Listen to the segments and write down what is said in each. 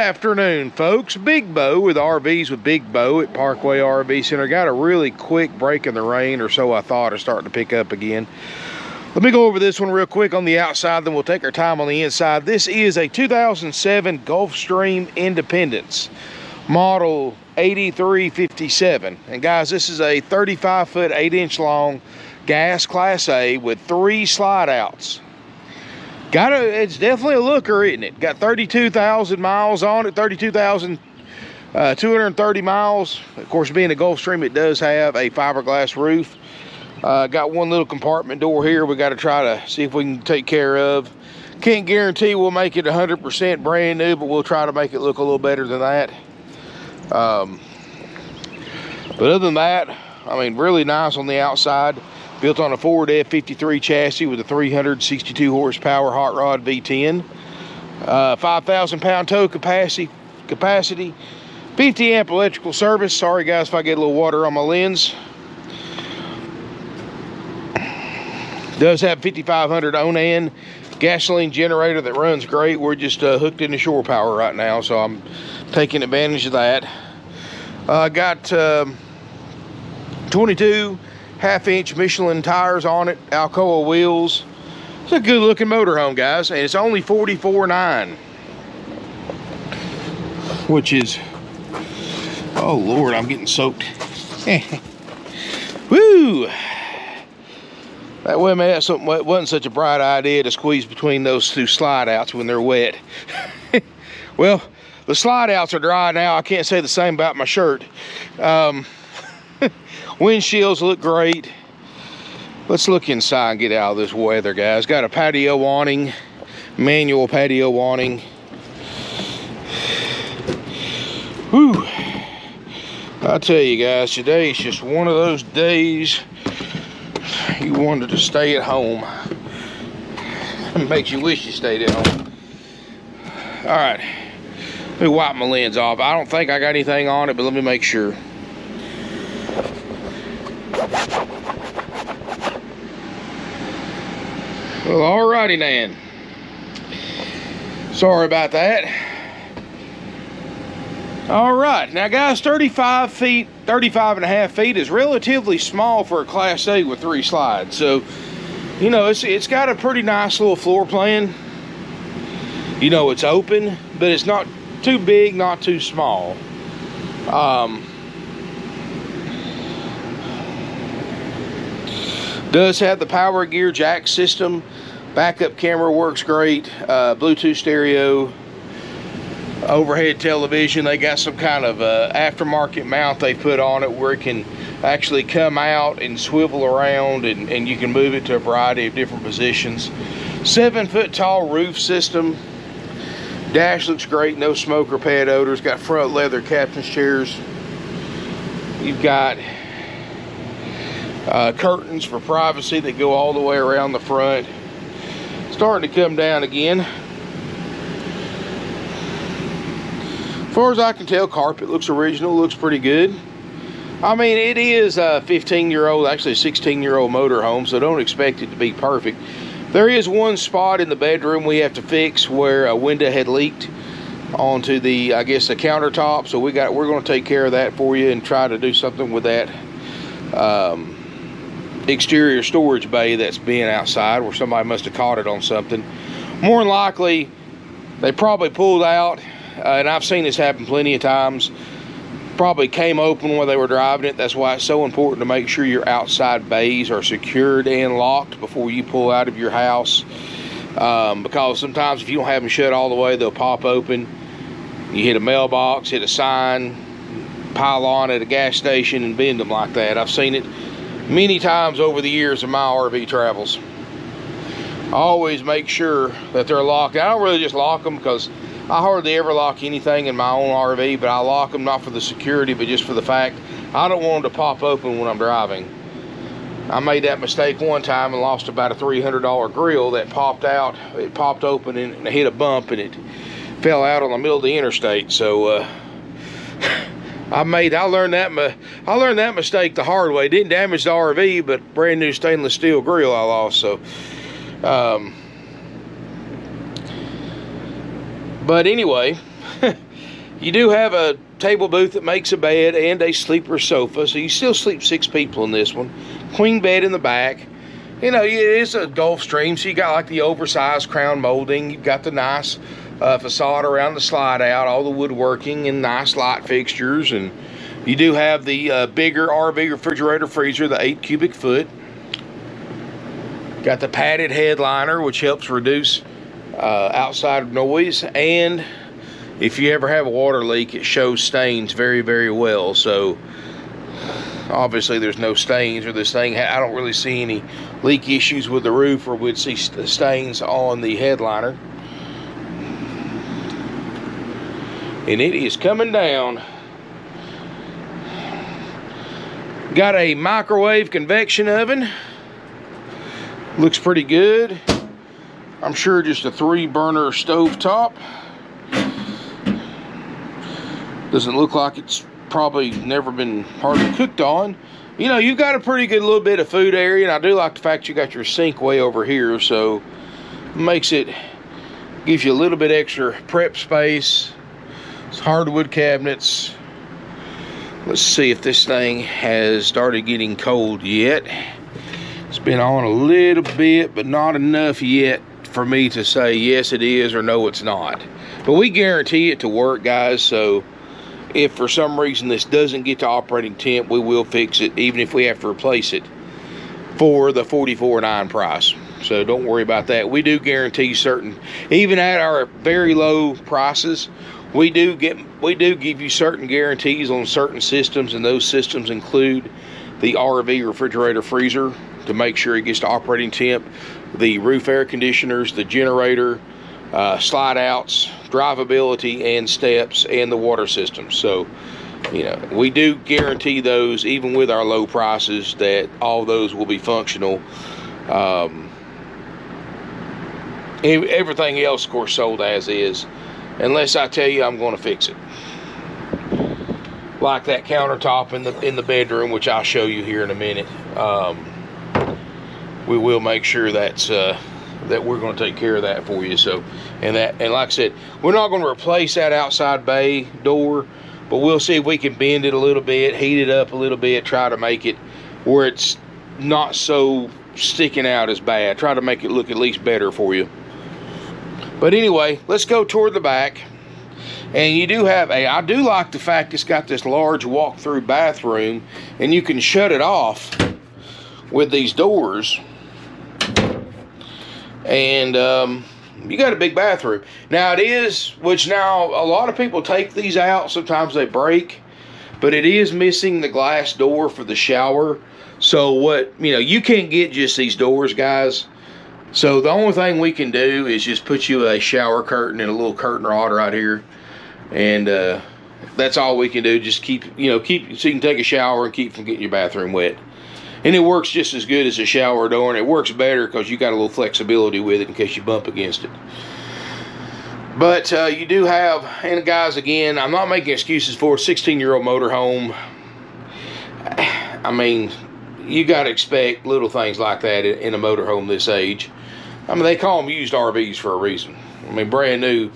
afternoon, folks. Big Bo with RVs with Big Bo at Parkway RV Center. Got a really quick break in the rain, or so I thought. It's starting to pick up again. Let me go over this one real quick on the outside, then we'll take our time on the inside. This is a 2007 Gulfstream Independence, model 8357. And guys, this is a 35-foot, 8-inch long gas Class A with 3 slide outs. It's definitely a looker, isn't it? Got 32,000 miles on it, 32,230 miles. Of course, being a Gulfstream, it does have a fiberglass roof. Got one little compartment door here we got to try to see if we can take care of. Can't guarantee we'll make it 100% brand new, but we'll try to make it look a little better than that. But other than that, I mean, really nice on the outside. Built on a Ford F53 chassis with a 362 horsepower hot rod V10. 5,000 pound tow capacity. 50 amp electrical service. Sorry guys if I get a little water on my lens. Does have 5500 Onan gasoline generator that runs great. We're just hooked into shore power right now, so I'm taking advantage of that. Got 22 half-inch Michelin tires on it, Alcoa wheels. It's a good looking motorhome, guys, and it's only $44,900, which is, oh Lord, I'm getting soaked. Woo! That way, man, that's something, it wasn't such a bright idea to squeeze between those 2 slide outs when they're wet. Well, the slide outs are dry now. I can't say the same about my shirt. Windshields look great. Let's look inside and get out of this weather, guys. Got a patio awning, manual patio awning. Whew. I tell you guys, today is just one of those days you wanted to stay at home. It makes you wish you stayed at home. All right, let me wipe my lens off. I don't think I got anything on it, but let me make sure. Well, alrighty then. Sorry about that. All right, now guys, 35 feet, 35 and a half feet is relatively small for a Class A with 3 slides. So, you know, it's got a pretty nice little floor plan. You know, it's open, but it's not too big, not too small. Does have the power gear jack system. Backup camera works great. Bluetooth stereo. Overhead television. They got some kind of aftermarket mount they put on it where it can actually come out and swivel around, and you can move it to a variety of different positions. 7-foot tall roof system. Dash looks great. No smoke or pad odors. Got front leather captain's chairs. You've got curtains for privacy that go all the way around the front. Starting to come down again. As far as I can tell, carpet looks original, looks pretty good. I mean, it is a 15-year-old, actually a 16-year-old motorhome, so don't expect it to be perfect. There is one spot in the bedroom we have to fix where a window had leaked onto the, I guess, the countertop. So we're going to take care of that for you and try to do something with that exterior storage bay that's being outside, where somebody must have caught it on something. More than likely, they probably pulled out, and I've seen this happen plenty of times. Probably came open when they were driving it. That's why it's so important to make sure your outside bays are secured and locked before you pull out of your house, because sometimes if you don't have them shut all the way, they'll pop open. You hit a mailbox, hit a sign, pile on at a gas station and bend them like that. I've seen it many times over the years of my RV travels. I always make sure that they're locked. I don't really just lock them because I hardly ever lock anything in my own RV, but I lock them not for the security, but just for the fact I don't want them to pop open when I'm driving. I made that mistake one time and lost about a $300 grill that popped out. It popped open and hit a bump, and it fell out on the middle of the interstate. So I learned that mistake the hard way. It didn't damage the RV, but brand new stainless steel grill I lost. So but anyway, You do have a table booth that makes a bed and a sleeper sofa, so you still sleep 6 people in this one. Queen bed in the back. You know, it is a Gulfstream, so you got like the oversized crown molding. You've got the nice facade around the slide out, all the woodworking and nice light fixtures. And you do have the bigger RV refrigerator freezer, the 8 cubic foot. Got the padded headliner, which helps reduce outside noise. And if you ever have a water leak, it shows stains very, very well. So obviously there's no stains, or this thing, I don't really see any leak issues with the roof, or we'd see stains on the headliner. And it is coming down. Got a microwave convection oven. Looks pretty good. I'm sure just a 3-burner stove top. Doesn't look like it's probably never been hardly cooked on. You know, you've got a pretty good little bit of food area, and I do like the fact you got your sink way over here, so makes it, gives you a little bit extra prep space. It's hardwood cabinets. Let's see if this thing has started getting cold yet. It's been on a little bit, but not enough yet for me to say yes it is or no it's not. But we guarantee it to work, guys, so if for some reason this doesn't get to operating temp, we will fix it, even if we have to replace it for the $44.9 price. So don't worry about that. We do guarantee certain, even at our very low prices, we do give you certain guarantees on certain systems, and those systems include the RV refrigerator freezer to make sure it gets to operating temp, the roof air conditioners, the generator, slide outs, drivability and steps, and the water system. So, you know, we do guarantee those, even with our low prices, that all those will be functional. Everything else, of course, sold as is, unless I tell you I'm going to fix it. Like that countertop in the bedroom, which I'll show you here in a minute. We will make sure that's that we're going to take care of that for you. So, and like I said, we're not going to replace that outside bay door, but we'll see if we can bend it a little bit, heat it up a little bit, try to make it where it's not so sticking out as bad. Try to make it look at least better for you. But anyway, let's go toward the back. And you do have I do like the fact it's got this large walk-through bathroom, and you can shut it off with these doors. And you got a big bathroom. Now it is, which now a lot of people take these out, sometimes they break, but it is missing the glass door for the shower. So what, you know, you can't get just these doors, guys. So the only thing we can do is just put you a shower curtain and a little curtain rod right here. And that's all we can do. Just keep so you can take a shower and keep from getting your bathroom wet. And it works just as good as a shower door, and it works better because you got a little flexibility with it in case you bump against it. But you do have, and guys, again, I'm not making excuses for a 16-year-old motorhome. I mean, you got to expect little things like that in a motorhome this age. I mean, they call them used RVs for a reason. I mean, brand new.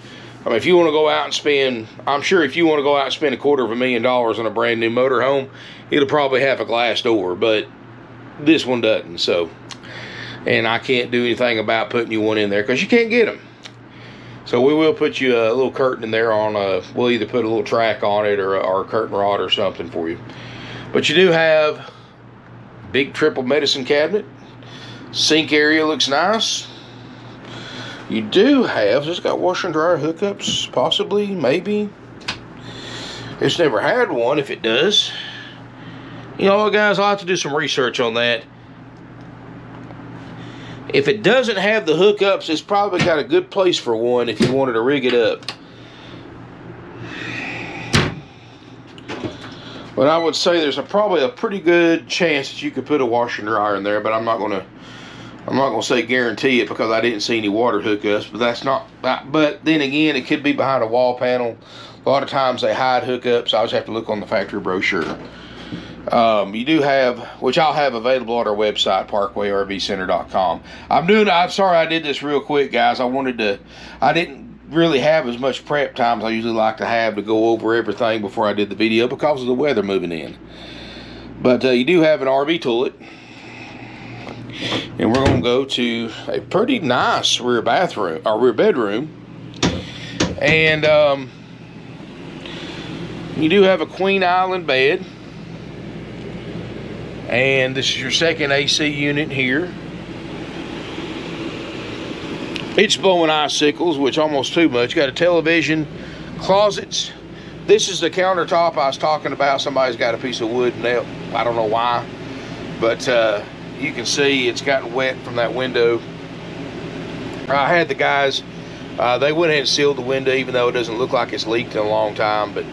I mean, if you want to go out and spend, I'm sure if you want to go out and spend $250,000 on a brand new motorhome, it'll probably have a glass door, but this one doesn't. So, and I can't do anything about putting you one in there because you can't get them. So we will put you a little curtain in there on we'll either put a little track on it or a curtain rod or something for you. But you do have big triple medicine cabinet. Sink area looks nice. You do have, it's got washer and dryer hookups, possibly, maybe. It's never had one. If it does, you know what, guys, I'll have to do some research on that. If it doesn't have the hookups, it's probably got a good place for one if you wanted to rig it up. But I would say there's probably a pretty good chance that you could put a washer and dryer in there, but I'm not gonna say guarantee it because I didn't see any water hookups. But that's not. But then again, it could be behind a wall panel. A lot of times they hide hookups. I just have to look on the factory brochure. You do have, which I'll have available at our website, ParkwayRVCenter.com. I'm sorry I did this real quick, guys. I didn't really have as much prep time as I usually like to have to go over everything before I did the video because of the weather moving in. But you do have an RV toilet. And we're going to go to a pretty nice rear bathroom, or rear bedroom. And you do have a queen island bed. And this is your second AC unit here. It's blowing icicles, which almost too much. Got a television, closets. This is the countertop I was talking about. Somebody's got a piece of wood nail. I don't know why. But you can see it's gotten wet from that window. I had the guys, they went ahead and sealed the window, even though it doesn't look like it's leaked in a long time. But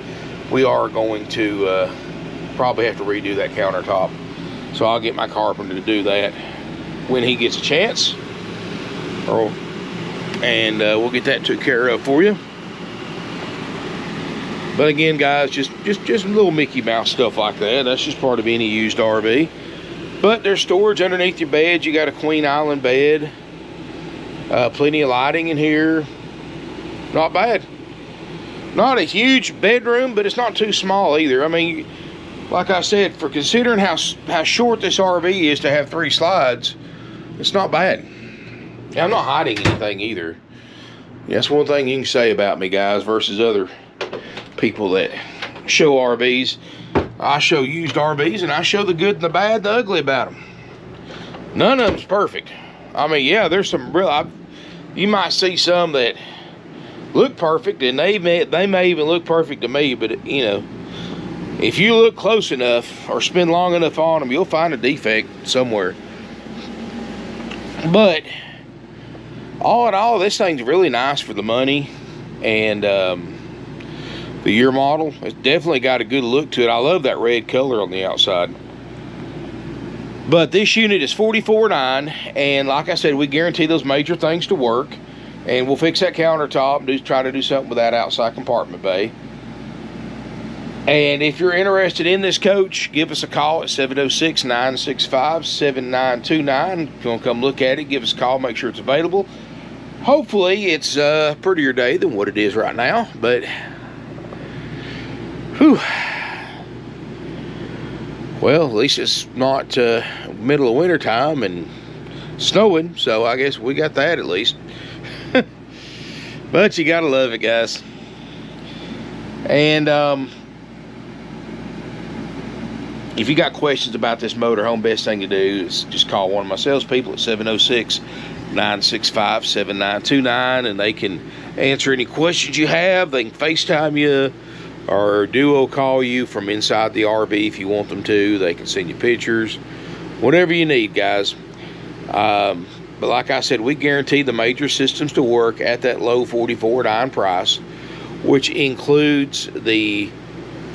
we are going to probably have to redo that countertop. So I'll get my carpenter to do that when he gets a chance. And we'll get that took care of for you. But again, guys, just little Mickey Mouse stuff like that. That's just part of any used RV. But there's storage underneath your bed. You got a queen island bed. Plenty of lighting in here. Not bad. Not a huge bedroom, but it's not too small either. I mean, like I said, for considering how short this RV is to have 3 slides, it's not bad. And I'm not hiding anything either. That's one thing you can say about me, guys, versus other people that show RVs. I show used RVs, and I show the good and the bad and the ugly about them. None of them's perfect. I mean, yeah, there's some real... you might see some that look perfect, and they may even look perfect to me, but, you know, if you look close enough or spend long enough on them, you'll find a defect somewhere. But all in all, this thing's really nice for the money. And the year model, it's definitely got a good look to it. I love that red color on the outside. But this unit is $44,900, and like I said, we guarantee those major things to work. And we'll fix that countertop and try to do something with that outside compartment bay. And if you're interested in this coach, give us a call at 706-965-7929. If you want to come look at it, give us a call, make sure it's available. Hopefully it's a prettier day than what it is right now, but whew. Well, at least it's not middle of winter time and snowing, so I guess we got that at least. But you gotta love it, guys. And if you got questions about this motorhome, best thing to do is just call one of my salespeople at 706-965-7929, and they can answer any questions you have. They can FaceTime you or duo call you from inside the RV if you want them to. They can send you pictures, whatever you need, guys. But like I said, we guarantee the major systems to work at that low $44,900 price, which includes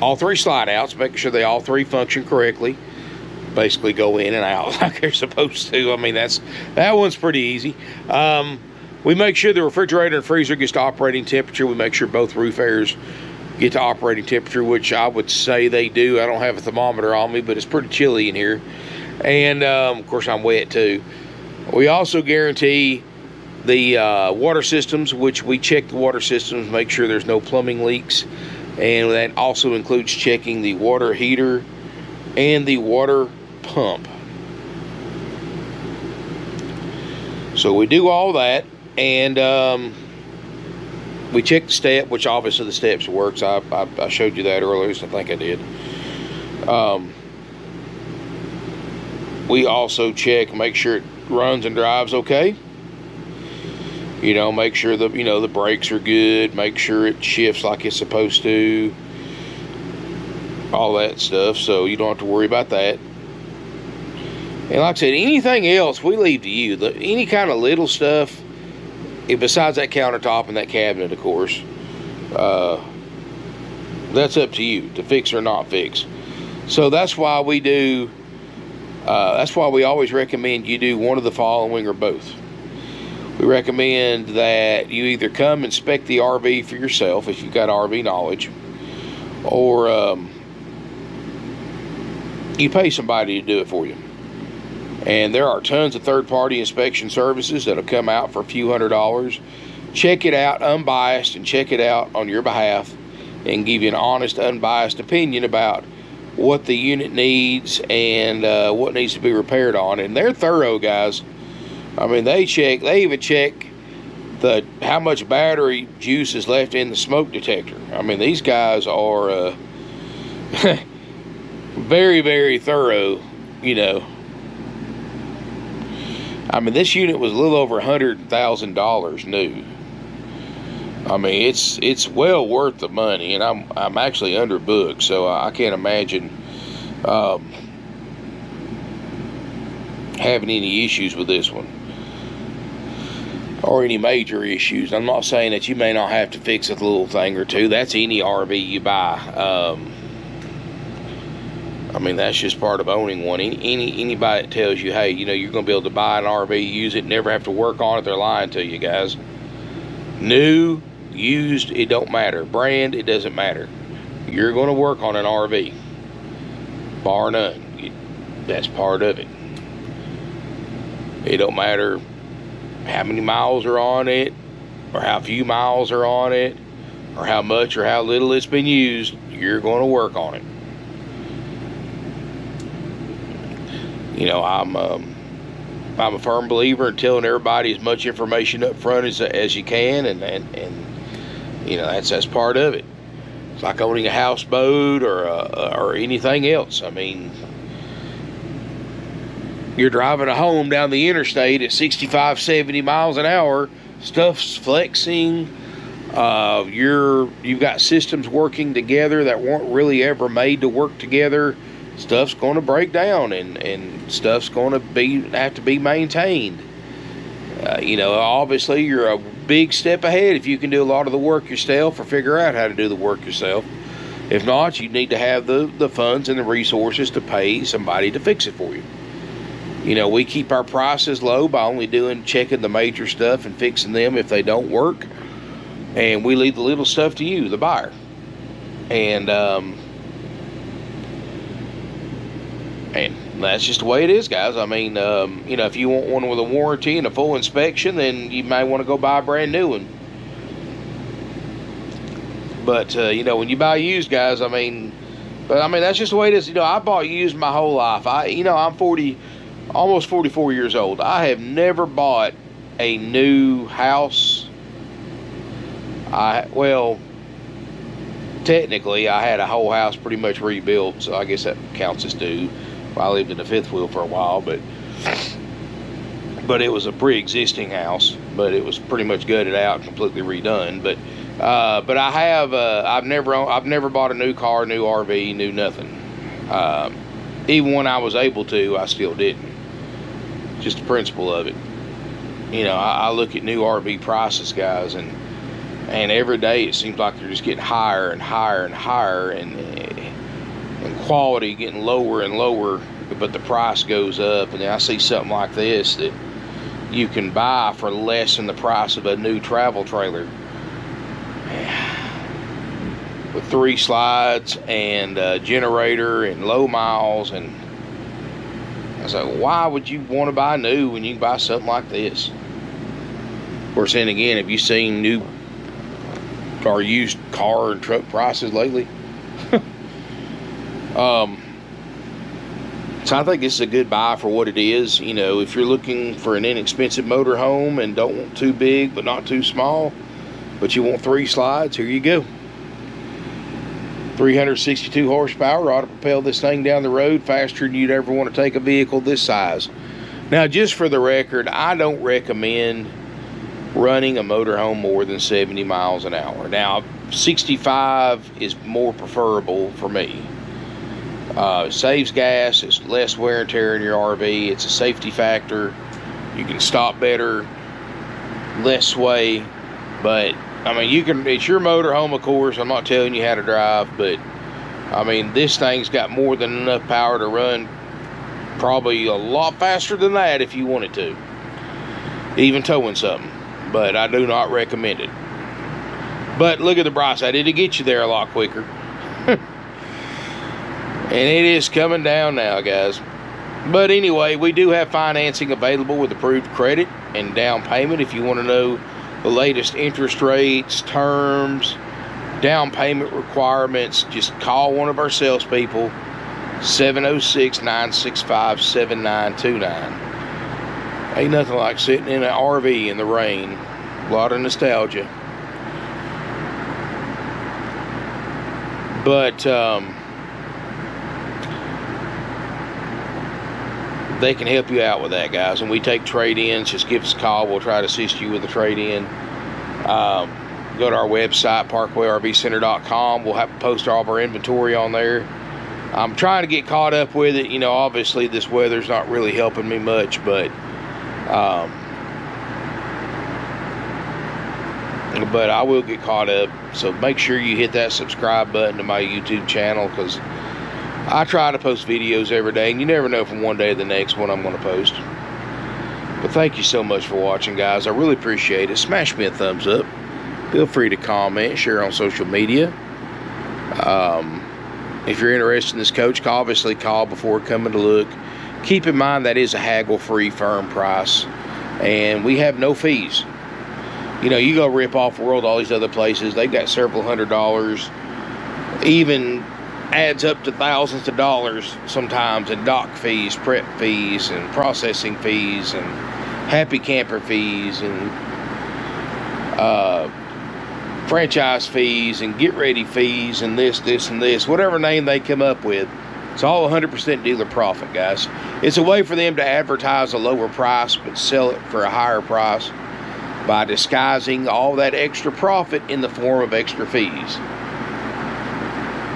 all 3 slide outs, making sure they all 3 function correctly. Basically go in and out like they're supposed to. I mean, that one's pretty easy. We make sure the refrigerator and freezer gets to operating temperature. We make sure both roof airs get to operating temperature, which I would say they do. I don't have a thermometer on me, but it's pretty chilly in here. And of course I'm wet too. We also guarantee the water systems, which we check the water systems, make sure there's no plumbing leaks. And that also includes checking the water heater and the water pump. So we do all that, and we check the step, which obviously the steps works. I showed you that earlier, so I think I did. We also check, make sure it runs and drives okay. You know, make sure the brakes are good, make sure it shifts like it's supposed to, all that stuff, so you don't have to worry about that. And like I said, anything else we leave to you. Any kind of little stuff, besides that countertop and that cabinet, of course, that's up to you to fix or not fix. So that's why we do, that's why we always recommend you do one of the following or both. We recommend that you either come inspect the RV for yourself if you've got RV knowledge, or you pay somebody to do it for you. And there are tons of third-party inspection services that'll come out for a few $100 check it out unbiased and check it out on your behalf and give you an honest, unbiased opinion about what the unit needs and what needs to be repaired on. And they're thorough, guys. I mean, they even check how much battery juice is left in the smoke detector. I mean, these guys are very, very thorough, you know. I mean, this unit was a little over $100,000 new. I mean, it's well worth the money, and I'm actually underbooked, so I can't imagine having any issues with this one, or any major issues. I'm not saying that you may not have to fix a little thing or two. That's any RV you buy. I mean, that's just part of owning one. Anybody that tells you, hey, you know, you're going to be able to buy an RV, use it, never have to work on it, they're lying to you, guys. New, used, it don't matter. Brand, it doesn't matter. You're going to work on an RV, bar none. That's part of it. It don't matter how many miles are on it, or how few miles are on it, or how much or how little it's been used. You're going to work on it. You know, I'm a firm believer in telling everybody as much information up front as you can, and you know, that's part of it. It's like owning a houseboat or anything else. I mean, you're driving a home down the interstate at 65, 70 miles an hour. Stuff's flexing. You've got systems working together that weren't really ever made to work together. Stuff's going to break down, and stuff's going to have to be maintained. You know, obviously you're a big step ahead if you can do a lot of the work yourself, or figure out how to do the work yourself. If not, you need to have the funds and the resources to pay somebody to fix it for you. You know, we keep our prices low by only checking the major stuff and fixing them if they don't work, and we leave the little stuff to you, the buyer. And that's just the way it is, guys. I mean, you know, if you want one with a warranty and a full inspection, then you may want to go buy a brand new one. But, you know, when you buy used, guys, I mean, that's just the way it is. You know, I bought used my whole life. I'm almost 44 years old. I have never bought a new house. Well, technically, I had a whole house pretty much rebuilt, so I guess that counts as new. I lived in the fifth wheel for a while, but it was a pre-existing house, but it was pretty much gutted out, completely redone. But I've never bought a new car, new RV, new nothing. Even when I was able to, I still didn't. Just the principle of it. You know, I look at new RV prices, guys, and every day it seems like they're just getting higher and higher and higher, and quality getting lower and lower, but the price goes up. And then I see something like this that you can buy for less than the price of a new travel trailer, with 3 slides and a generator and low miles. And I was like, why would you want to buy new when you can buy something like this? Of course, then again, have you seen new or used car and truck prices lately? So I think this is a good buy for what it is. You know, if you're looking for an inexpensive motor home and don't want too big but not too small, but you want 3 slides, here you go. 362 horsepower ought to propel this thing down the road faster than you'd ever want to take a vehicle this size. Now, just for the record, I don't recommend running a motorhome more than 70 miles an hour. Now, 65 is more preferable for me. Saves gas, it's less wear and tear in your RV, it's a safety factor, you can stop better, less sway. But I mean, it's your motorhome, of course. I'm not telling you how to drive, but I mean, this thing's got more than enough power to run probably a lot faster than that if you wanted to, even towing something. But I do not recommend it. But look at the bright side, it'll get you there a lot quicker. And it is coming down now, guys. But anyway, we do have financing available with approved credit and down payment. If you want to know the latest interest rates, terms, down payment requirements, just call one of our salespeople, 706-965-7929. Ain't nothing like sitting in an RV in the rain. A lot of nostalgia. But they can help you out with that, guys. And we take trade-ins. Just give us a call. We'll try to assist you with a trade-in. Go to our website, parkwayrvcenter.com. We'll have to post all of our inventory on there. I'm trying to get caught up with it. You know, obviously this weather's not really helping me much, but I will get caught up. So make sure you hit that subscribe button to my YouTube channel, because I try to post videos every day, and you never know from one day to the next when I'm going to post. But thank you so much for watching, guys. I really appreciate it. Smash me a thumbs up. Feel free to comment, share on social media. If you're interested in this coach, obviously call before coming to look. Keep in mind that is a haggle-free firm price, and we have no fees. You know, you go rip off World, all these other places, they've got several $100s, even adds up to thousands of dollars sometimes in dock fees, prep fees, and processing fees, and happy camper fees, and franchise fees, and get ready fees, and this, and this, whatever name they come up with. It's all 100% dealer profit, guys. It's a way for them to advertise a lower price but sell it for a higher price by disguising all that extra profit in the form of extra fees.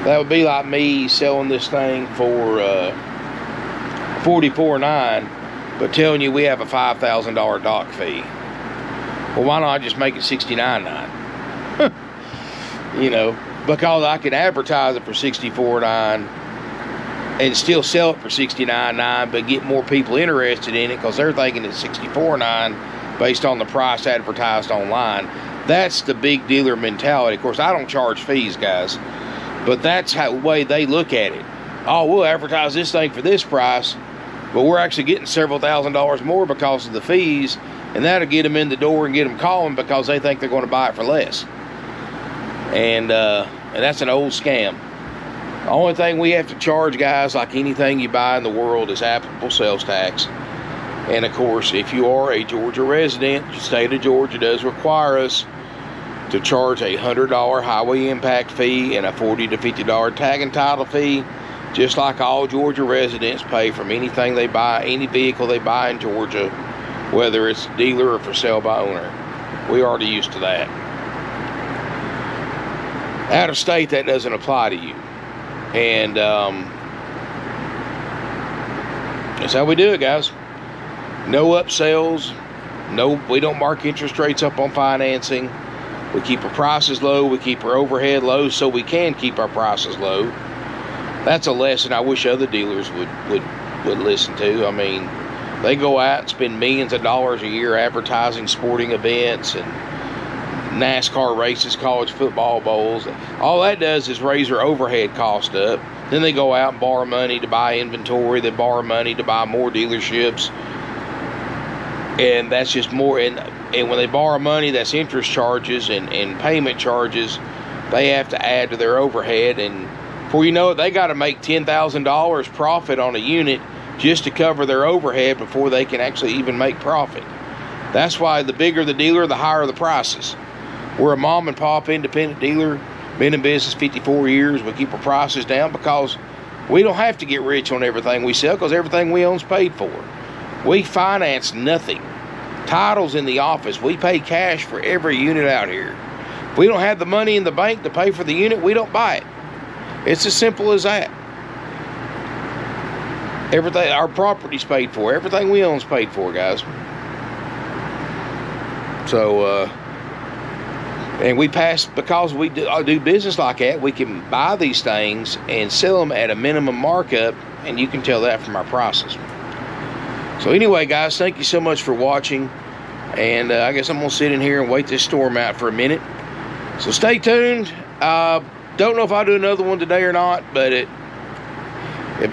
That would be like me selling this thing for $44.9, but telling you we have a $5,000 dock fee. Well, why not just make it $69.9? You know, because I can advertise it for $64.9 and still sell it for $69.9, but get more people interested in it because they're thinking it's $64.9 based on the price advertised online. That's the big dealer mentality. Of course, I don't charge fees, guys, but that's how the way they look at it. Oh, we'll advertise this thing for this price, but we're actually getting several $1,000s more because of the fees, and that'll get them in the door and get them calling because they think they're going to buy it for less. And that's an old scam. The only thing we have to charge, guys, like anything you buy in the world, is applicable sales tax. And of course, if you are a Georgia resident, the state of Georgia does require us to charge a $100 highway impact fee and a $40 to $50 tag and title fee, just like all Georgia residents pay from anything they buy, any vehicle they buy in Georgia, whether it's dealer or for sale by owner. We already used to that. Out of state, that doesn't apply to you. And that's how we do it, guys. No upsells. No, we don't mark interest rates up on financing. We keep our prices low. We keep our overhead low so we can keep our prices low. That's a lesson I wish other dealers would listen to. I mean, they go out and spend millions of dollars a year advertising sporting events and NASCAR races, college football bowls. All that does is raise their overhead cost up. Then they go out and borrow money to buy inventory. They borrow money to buy more dealerships. And that's just more. And when they borrow money, that's interest charges and payment charges they have to add to their overhead. And before you know it, they got to make $10,000 profit on a unit just to cover their overhead before they can actually even make profit. That's why the bigger the dealer, the higher the prices. We're a mom and pop independent dealer, been in business 54 years. We keep our prices down because we don't have to get rich on everything we sell, because everything we own is paid for. We finance nothing. Title's in the office. We pay cash for every unit out here. If we don't have the money in the bank to pay for the unit, we don't buy it. It's as simple as that. Everything, our property's paid for. Everything we own is paid for, guys. So, and we pass, because we do business like that, we can buy these things and sell them at a minimum markup, and you can tell that from our prices. So anyway, guys, thank you so much for watching, and I guess I'm going to sit in here and wait this storm out for a minute. So stay tuned. Don't know if I'll do another one today or not, but if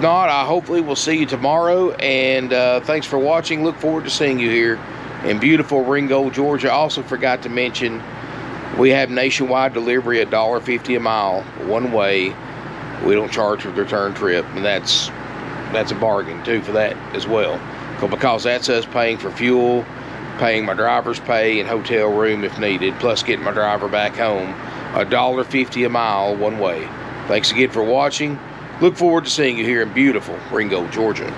not, I hopefully will see you tomorrow, and thanks for watching. Look forward to seeing you here in beautiful Ringgold, Georgia. I also forgot to mention we have nationwide delivery at $1.50 a mile, one way. We don't charge for the return trip, and that's a bargain too for that as well, because that's us paying for fuel, paying my driver's pay and hotel room if needed, plus getting my driver back home. $1.50 a mile, one way. Thanks again for watching. Look forward to seeing you here in beautiful Ringgold, Georgia.